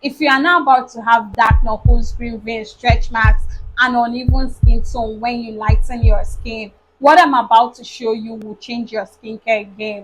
If you are now about to have dark knuckles, green veins, stretch marks, and uneven skin tone when you lighten your skin, what I'm about to show you will change your skincare game.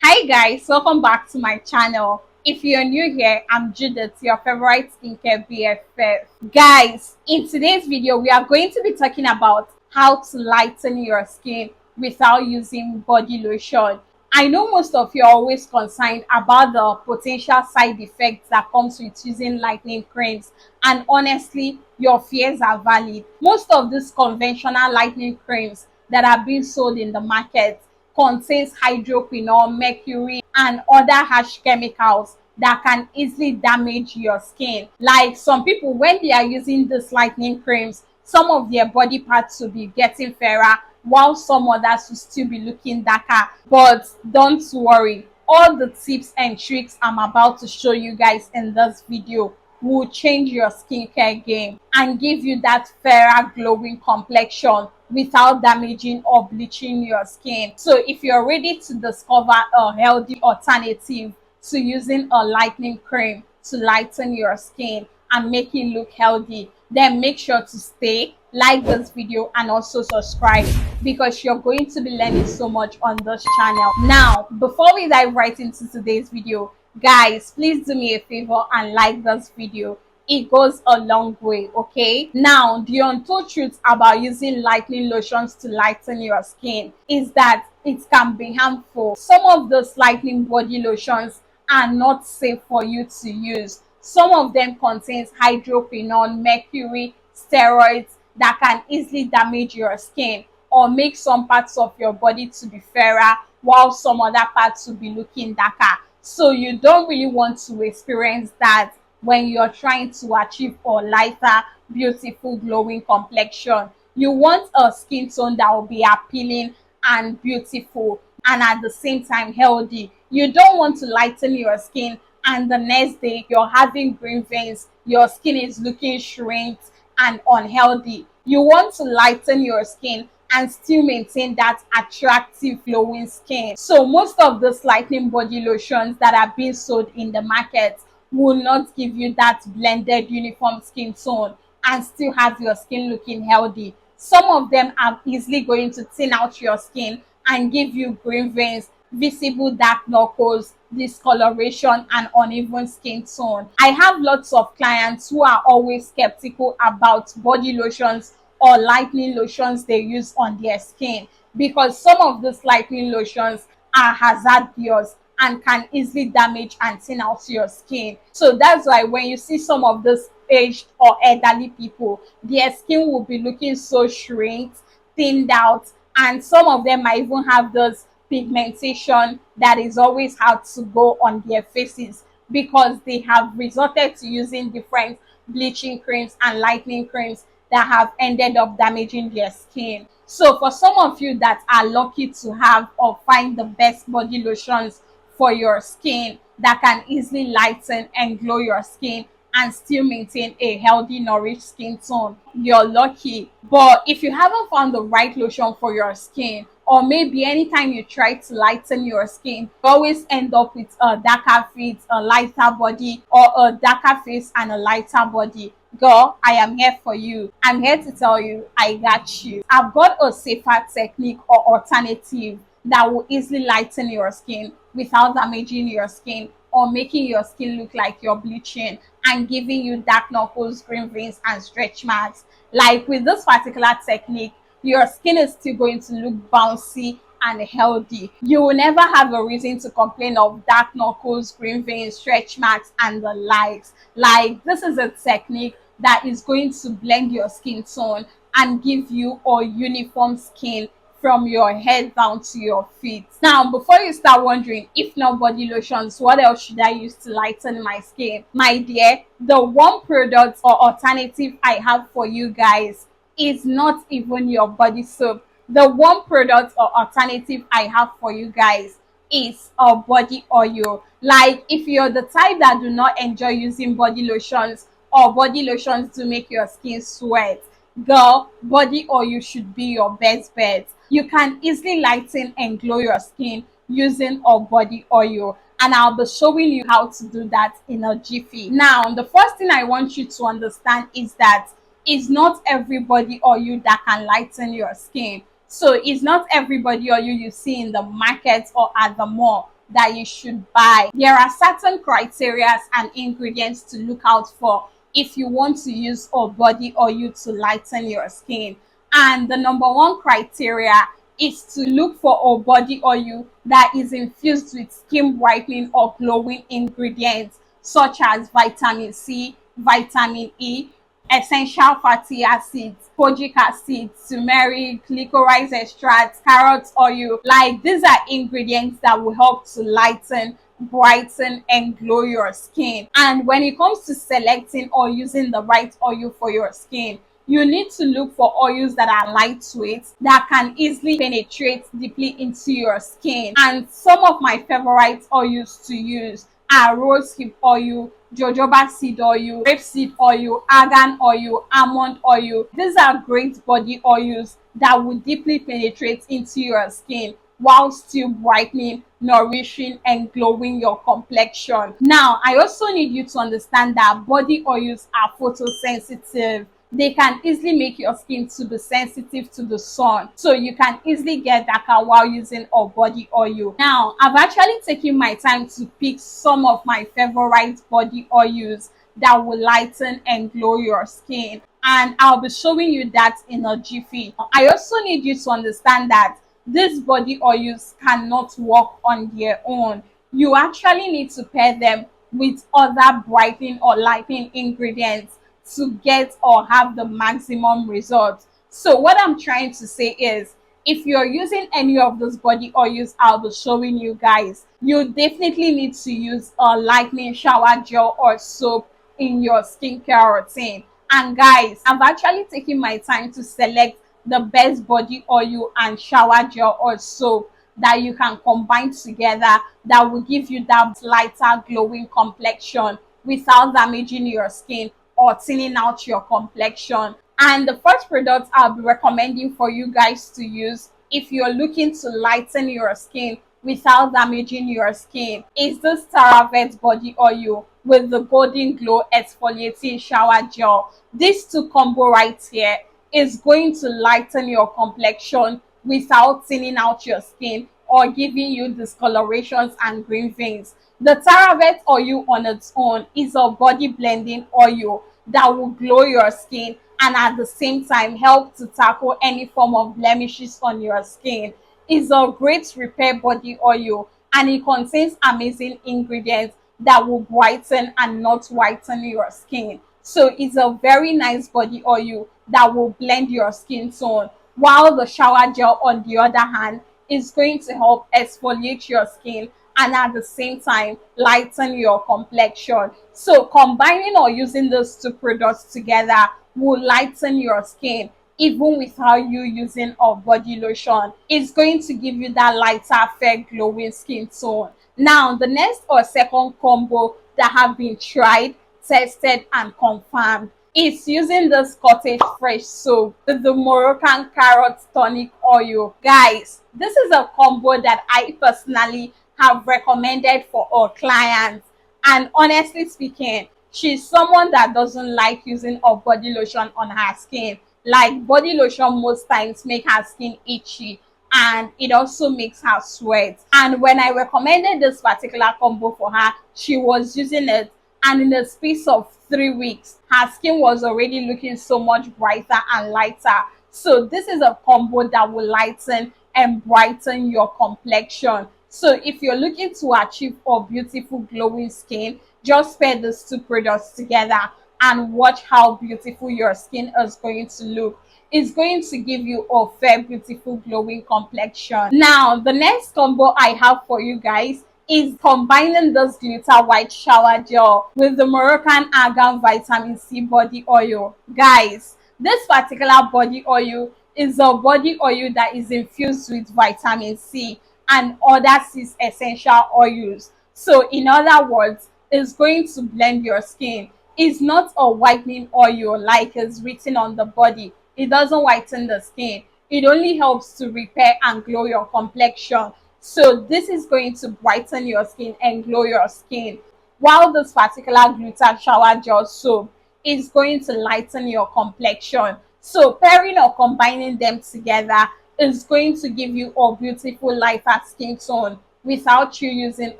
Hi guys, welcome back to my channel. If you're new here, I'm Judith, your favorite skincare BFF. Guys, in today's video, we are going to be talking about how to lighten your skin without using body lotion. I know most of you are always concerned about the potential side effects that comes with using lightening creams, and honestly, your fears are valid. Most of these conventional lightening creams that are being sold in the market contains hydroquinone, mercury, and other harsh chemicals that can easily damage your skin. Like some people, when they are using these lightening creams, some of their body parts will be getting fairer, while some others will still be looking darker. But don't worry, all the tips and tricks I'm about to show you guys in this video will change your skincare game and give you that fairer glowing complexion without damaging or bleaching your skin. So if you're ready to discover a healthy alternative to using a lightening cream to lighten your skin and make it look healthy, then make sure to stay, like this video, and also subscribe, because you're going to be learning so much on this channel. Now, before we dive right into today's video, guys, please do me a favor and like this video. It goes a long way. Okay, now the untold truth about using lightening lotions to lighten your skin is that it can be harmful. Some of those lightening body lotions are not safe for you to use. Some of them contains hydroquinone, mercury, steroids that can easily damage your skin or make some parts of your body to be fairer, while some other parts will be looking darker. So you don't really want to experience that when you're trying to achieve a lighter, beautiful, glowing complexion. You want a skin tone that will be appealing and beautiful, and at the same time healthy. You don't want to lighten your skin and the next day you're having green veins, your skin is looking shrinked and unhealthy. You want to lighten your skin and still maintain that attractive glowing skin. So most of those lightening body lotions that are being sold in the market will not give you that blended uniform skin tone and still have your skin looking healthy. Some of them are easily going to thin out your skin and give you green veins, visible dark knuckles, discoloration, and uneven skin tone. I have lots of clients who are always skeptical about body lotions or lightening lotions they use on their skin, because some of these lightening lotions are hazardous and can easily damage and thin out your skin. So that's why when you see some of these aged or elderly people, their skin will be looking so shrinked, thinned out, and some of them might even have those pigmentation that is always hard to go on their faces, because they have resorted to using different bleaching creams and lightening creams that have ended up damaging their skin. So for some of you that are lucky to have or find the best body lotions for your skin that can easily lighten and glow your skin and still maintain a healthy, nourished skin tone, you're lucky. But if you haven't found the right lotion for your skin, or maybe anytime you try to lighten your skin, you always end up with a darker face, a lighter body, or a darker face and a lighter body, girl, I am here for you. I'm here to tell you I got you. I've got a safer technique or alternative that will easily lighten your skin without damaging your skin or making your skin look like you're bleaching and giving you dark knuckles, green veins, and stretch marks. Like with this particular technique, your skin is still going to look bouncy and healthy. You will never have a reason to complain of dark knuckles, green veins, stretch marks, and the likes. Like, this is a technique that is going to blend your skin tone and give you a uniform skin from your head down to your feet. Now, before you start wondering, if not body lotions, what else should I use to lighten my skin? My dear, the one product or alternative I have for you guys is not even your body soap. The one product or alternative I have for you guys is a body oil. Like, if you're the type that do not enjoy using body lotions, or body lotions to make your skin sweat, girl, body oil should be your best bet. You can easily lighten and glow your skin using a body oil, and I'll be showing you how to do that in a jiffy. Now, the first thing I want you to understand is that it's not every body oil that can lighten your skin. So it's not everybody oil you see in the market or at the mall that you should buy. There are certain criteria and ingredients to look out for if you want to use a body oil to lighten your skin. And the number one criteria is to look for a body oil that is infused with skin brightening or glowing ingredients such as vitamin C, vitamin E, essential fatty acids, kojic acid, turmeric, licorice extract, carrot oil. Like, these are ingredients that will help to lighten, brighten and glow your skin. And when it comes to selecting or using the right oil for your skin, you need to look for oils that are lightweight, that can easily penetrate deeply into your skin. And some of my favorite oils to use are rosehip oil, jojoba seed oil, rapeseed oil, argan oil, almond oil. These are great body oils that will deeply penetrate into your skin while still brightening, nourishing and glowing your complexion. Now, I also need you to understand that body oils are photosensitive. They can easily make your skin to be sensitive to the sun, so you can easily get darker while using a body oil. Now, I've actually taken my time to pick some of my favorite body oils that will lighten and glow your skin, and I'll be showing you that in a jiffy. I also need you to understand that these body oils cannot work on their own. You actually need to pair them with other brightening or lightening ingredients to get or have the maximum results. So what I'm trying to say is, if you're using any of those body oils I'll be showing you guys, you definitely need to use a lightening shower gel or soap in your skincare routine. And guys, I've actually taken my time to select the best body oil and shower gel or soap that you can combine together that will give you that lighter glowing complexion without damaging your skin or thinning out your complexion. And the first product I'll be recommending for you guys to use if you're looking to lighten your skin without damaging your skin is this CeraVe body oil with the golden glow exfoliating shower gel. This two combo right here is going to lighten your complexion without thinning out your skin or giving you discolorations and green veins. The CeraVe oil on its own is a body blending oil that will glow your skin and at the same time help to tackle any form of blemishes on your skin. It's a great repair body oil and it contains amazing ingredients that will brighten and not whiten your skin. So it's a very nice body oil that will blend your skin tone, while the shower gel on the other hand is going to help exfoliate your skin and at the same time lighten your complexion. So combining or using those two products together will lighten your skin even without you using a body lotion. It's going to give you that lighter, fair, glowing skin tone. Now, the next or second combo that have been tried, tested and confirmed is using this cottage fresh soap with the Moroccan carrot tonic oil. Guys, this is a combo that I personally have recommended for our clients, and honestly speaking, she's someone that doesn't like using a body lotion on her skin. Like, body lotion most times make her skin itchy and it also makes her sweat. And when I recommended this particular combo for her, she was using it, and in the space of 3 weeks her skin was already looking so much brighter and lighter. So this is a combo that will lighten and brighten your complexion. So if you're looking to achieve a beautiful glowing skin, just pair these two products together and watch how beautiful your skin is going to look. It's going to give you a fair, beautiful, glowing complexion. Now, the next combo I have for you guys is combining this glitter white shower gel with the Moroccan argan vitamin C body oil. Guys, this particular body oil is a body oil that is infused with vitamin C and other 6 essential oils. So in other words, it's going to blend your skin. It's not a whitening oil like it's written on the body, It doesn't whiten the skin. It only helps to repair and glow your complexion. So this is going to brighten your skin and glow your skin, while this particular glitter shower gel soap is going to lighten your complexion. So pairing or combining them together is going to give you a beautiful lighter skin tone without you using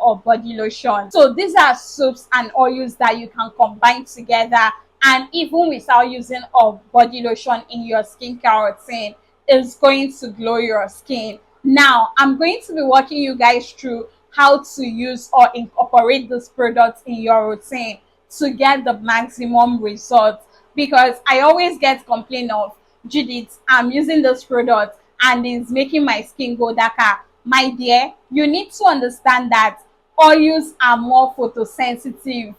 a body lotion. So these are soaps and oils that you can combine together, and even without using a body lotion in your skincare routine, is going to glow your skin. Now I'm going to be walking you guys through how to use or incorporate this product in your routine to get the maximum results, because I always get complaint of, Judith, I'm using this product and it's making my skin go darker. My dear, you need to understand that oils are more photosensitive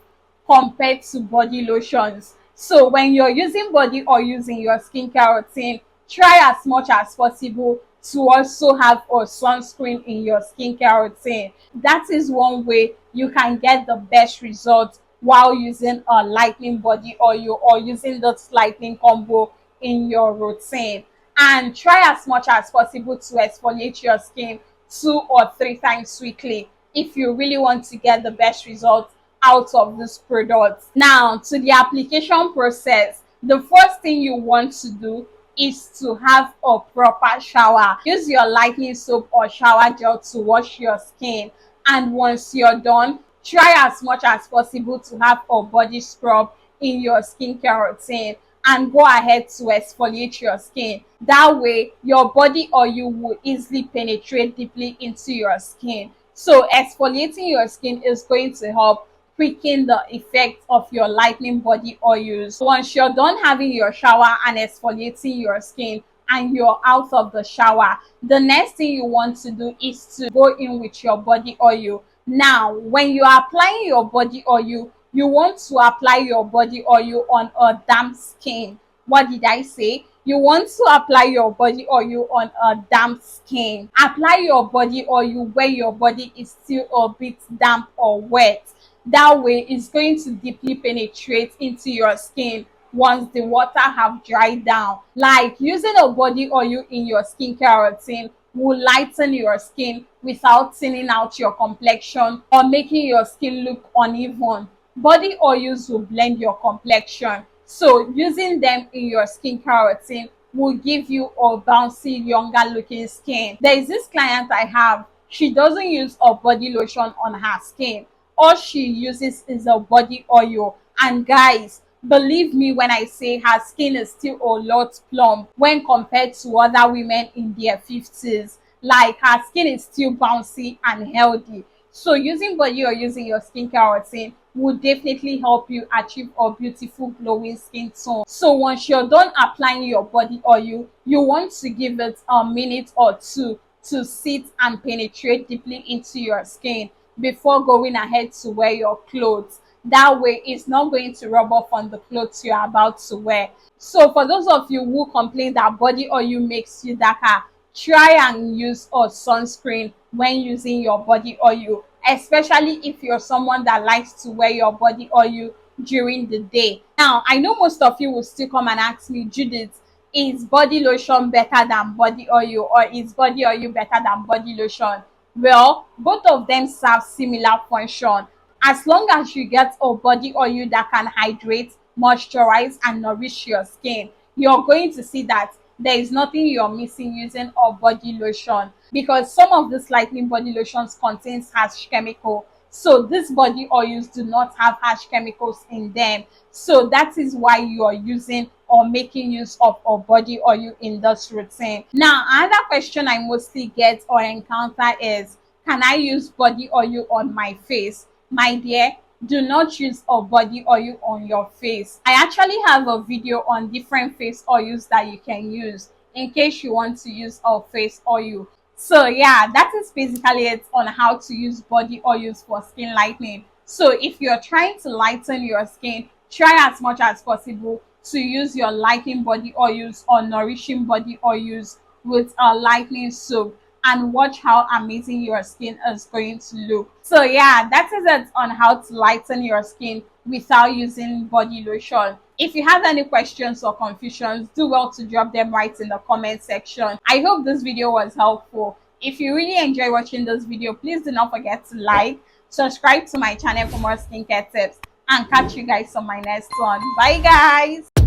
compared to body lotions. So when you're using body oils in your skincare routine, try as much as possible to also have a sunscreen in your skincare routine. That is one way you can get the best results while using a lightening body oil or using this lightening combo in your routine. And try as much as possible to exfoliate your skin 2 or 3 times weekly if you really want to get the best results out of this product. Now, to the application process, the first thing you want to do is to have a proper shower. Use your lightening soap or shower gel to wash your skin, and once you're done, try as much as possible to have a body scrub in your skincare routine and go ahead to exfoliate your skin. That way your body oil will easily penetrate deeply into your skin. So exfoliating your skin is going to help quicken the effect of your lightening body oils. Once you're done having your shower and exfoliating your skin and you're out of the shower, the next thing you want to do is to go in with your body oil. Now, when you are applying your body oil, you want to apply your body oil on a damp skin. What did I say? You want to apply your body oil on a damp skin. Apply your body oil where your body is still a bit damp or wet. That way it's going to deeply penetrate into your skin once the water have dried down. Like using a body oil in your skincare routine will lighten your skin without thinning out your complexion or making your skin look uneven. Body oils will blend your complexion, so using them in your skincare routine will give you a bouncy, younger looking skin. There is this client I have, she doesn't use a body lotion on her skin. All she uses is a body oil, and guys, believe me when I say her skin is still a lot plump when compared to other women in their 50s. Like her skin is still bouncy and healthy. So using body oil using your skincare routine will definitely help you achieve a beautiful glowing skin tone. So once you're done applying your body oil, you want to give it a minute or two to sit and penetrate deeply into your skin before going ahead to wear your clothes. That way it's not going to rub off on the clothes you're about to wear. So for those of you who complain that body oil makes you darker, try and use a sunscreen when using your body oil, especially if you're someone that likes to wear your body oil during the day. Now, I know most of you will still come and ask me, Judith, is body lotion better than body oil, or is body oil better than body lotion? Well, both of them serve similar function. As long as you get a body oil that can hydrate, moisturize, and nourish your skin, you're going to see that there is nothing you're missing using a body lotion, because some of these lightening body lotions contains harsh chemical. So these body oils do not have harsh chemicals in them. So that is why you are using or making use of a body oil in this routine. Now, another question I mostly get or encounter is, can I use body oil on my face? My dear, do not use a body oil on your face. I actually have a video on different face oils that you can use in case you want to use a face oil. So yeah, that is basically it on how to use body oils for skin lightening. So if you're trying to lighten your skin, try as much as possible to use your lightening body oils or nourishing body oils with a lightening soap, and watch how amazing your skin is going to look. So yeah, that is it on how to lighten your skin without using body lotion. If you have any questions or confusions, do well to drop them right in the comment section. I hope this video was helpful. If you really enjoy watching this video, please do not forget to like, subscribe to my channel for more skincare tips, and catch you guys on my next one. Bye guys.